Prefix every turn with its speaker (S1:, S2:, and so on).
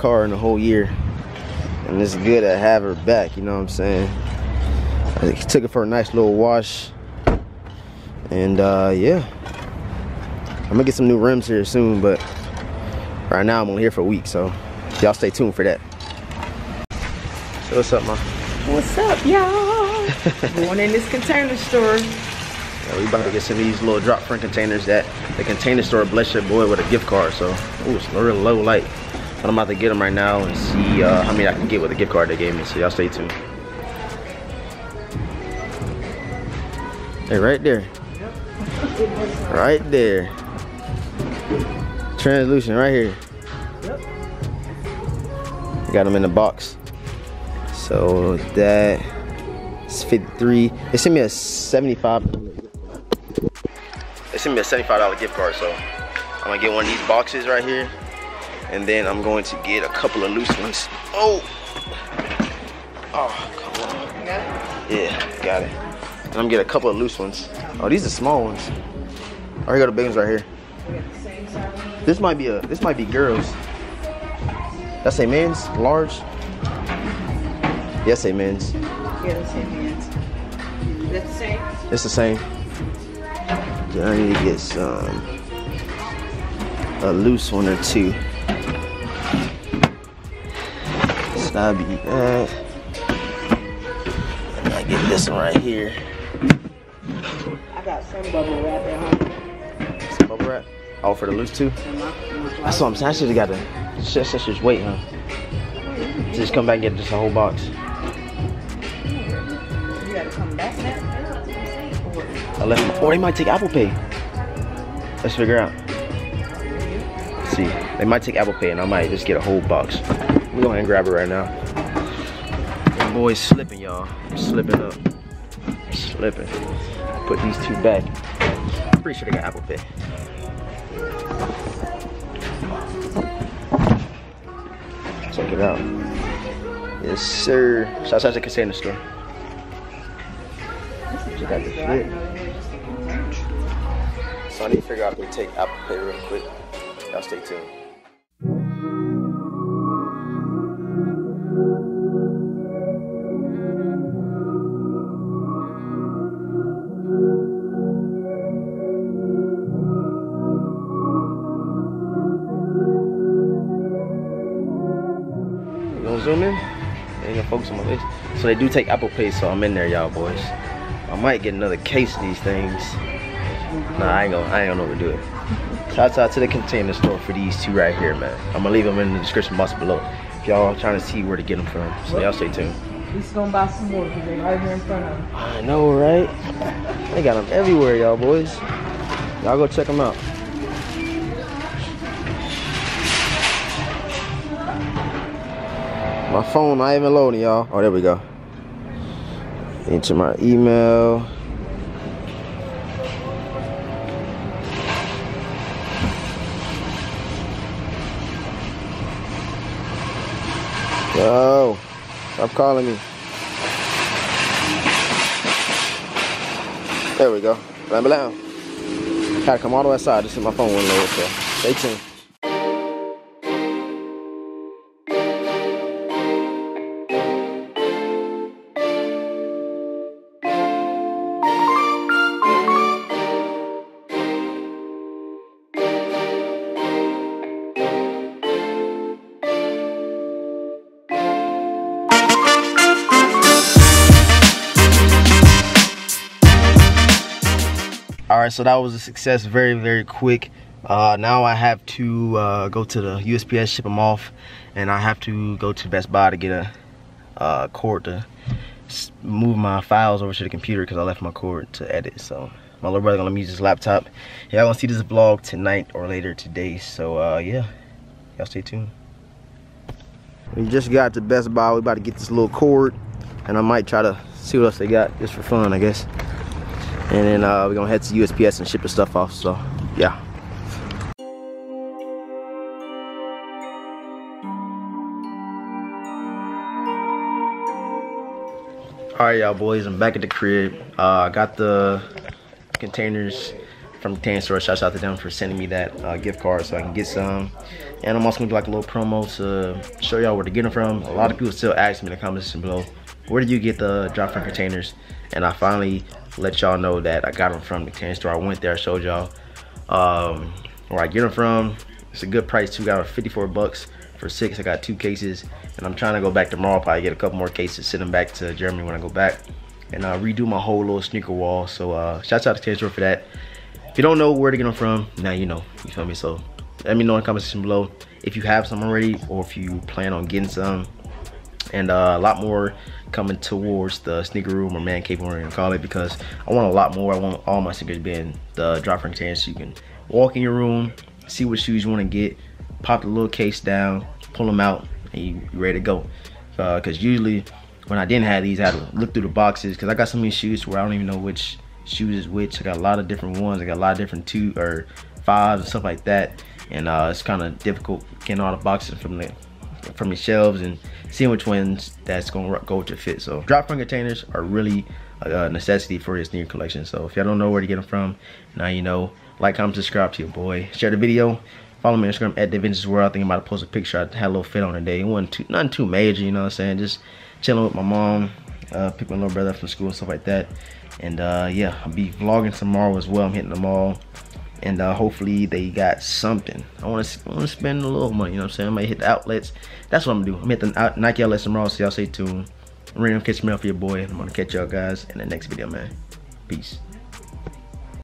S1: car in a whole year, and it's good to have her back, you know what I'm saying? I took it for a nice little wash, and yeah, I'm gonna get some new rims here soon, but right now I'm only here for a week, so y'all stay tuned for that. So what's up, ma?
S2: What's up, y'all? Going in this container store.
S1: Yeah, we about to get some of these little drop front containers that the container store bless your boy with a gift card. So, ooh, it's real low light. But I'm about to get them right now and see how many I can get with the gift card they gave me. So y'all stay tuned. Hey, right there. Yep. Right there. Translucent right here.
S2: Yep.
S1: Got them in the box. So that is 53. They sent me a $75. They sent me a $75 gift card, so I'm gonna get one of these boxes right here, and then I'm going to get a couple of loose ones. Oh, come on. Yeah, got it. I'm gonna get a couple of loose ones. Oh, these are small ones. Oh, here go the big ones right here. This might be girls. That's a men's, large. Yes, a men's.
S2: Yeah, that's it, men's. That's the same?
S1: It's the same. Then I need to get some a loose one or two. So that'll be that. And I get this one right here.
S2: I got some bubble wrap at home.
S1: Some bubble wrap? Oh, for the loose too? That's what I'm saying. I should have got the. Just wait, huh? Just come back and get just a whole box.
S2: You gotta come back now.
S1: I left them. Oh, they might take Apple Pay. Let's figure out. Let's see, they might take Apple Pay, and I might just get a whole box. We'll go ahead and grab it right now. The boy's slipping, y'all. Slipping up. Slipping. Put these two back. I'm pretty sure they got Apple Pay. Check it out. Yes, sir. Shout out to the container store. Check out the fit. So I need to figure out if they take Apple Pay real quick. Y'all stay tuned. You gonna zoom in? They ain't gonna focus on my face. So they do take Apple Pay, so I'm in there, y'all boys. I might get another case of these things. Nah, I ain't gonna do it. Shout out to the container store for these two right here, man. I'm gonna leave them in the description box below if y'all trying to see where to get them from. So y'all stay tuned.
S2: We're gonna buy some more because they're right here in front of them.
S1: I know, right? They got them everywhere, y'all boys. Y'all go check them out. My phone not even loading, y'all. Oh, there we go. Into my email. Yo, stop calling me. There we go. Blam blam. Had to come all the way outside just so my phone wouldn't load, so stay tuned. Alright, so that was a success, very, very quick. Now I have to go to the USPS, ship them off, and I have to go to Best Buy to get a cord to move my files over to the computer because I left my cord to edit. So my little brother gonna let me use his laptop. Y'all gonna see this vlog tonight or later today. So yeah, y'all stay tuned. We just got to Best Buy. We about to get this little cord, and I might try to see what else they got just for fun, I guess. And then we're gonna head to USPS and ship the stuff off, so yeah. Alright, y'all boys, I'm back at the crib. I got the containers from the tan store. Shouts out to them for sending me that gift card so I can get some. And I'm also gonna do like a little promo to show y'all where to get them from. A lot of people still ask me in the comments section below, where do you get the drop front containers? And I finally let y'all know that I got them from the tan store. I went there, I showed y'all where I get them from. It's a good price too. Got them 54 bucks for 6. I got 2 cases, and I'm trying to go back tomorrow, probably get a couple more cases, send them back to Germany when I go back, and redo my whole little sneaker wall. So shouts out to tan store for that. If you don't know where to get them from, now you know, you feel me? So let me know in the comment section below if you have some already or if you plan on getting some. And a lot more coming towards the sneaker room, or man cave, whatever we're gonna call it, because I want a lot more. I want all my sneakers being the drop front containers, so you can walk in your room, see what shoes you want to get, pop the little case down, pull them out, and you ready to go. Because usually when I didn't have these, I had to look through the boxes, because I got so many shoes where I don't even know which shoes is which. I got a lot of different ones. I got a lot of different 2 or 5s and stuff like that, and it's kind of difficult getting all the boxes from the shelves and seeing which ones that's gonna go with your fit. So drop front containers are really a necessity for your sneaker collection. So if y'all don't know where to get them from, now you know. Like, comment, subscribe to your boy, share the video, follow me on Instagram at DeVintage World. I think I'm about to post a picture. I had a little fit on today. It wasn't nothing too major, you know what I'm saying? Just chilling with my mom, pick my little brother up from school and stuff like that. And yeah, I'll be vlogging tomorrow as well. I'm hitting the mall, and hopefully they got something. I want to spend a little money, you know what I'm saying? I might hit the outlets. That's what I'm gonna do. I'm hit the Nike outlets tomorrow, so y'all stay tuned. I'm ready to catch me up for your boy, and I'm gonna catch y'all guys in the next video, man. Peace.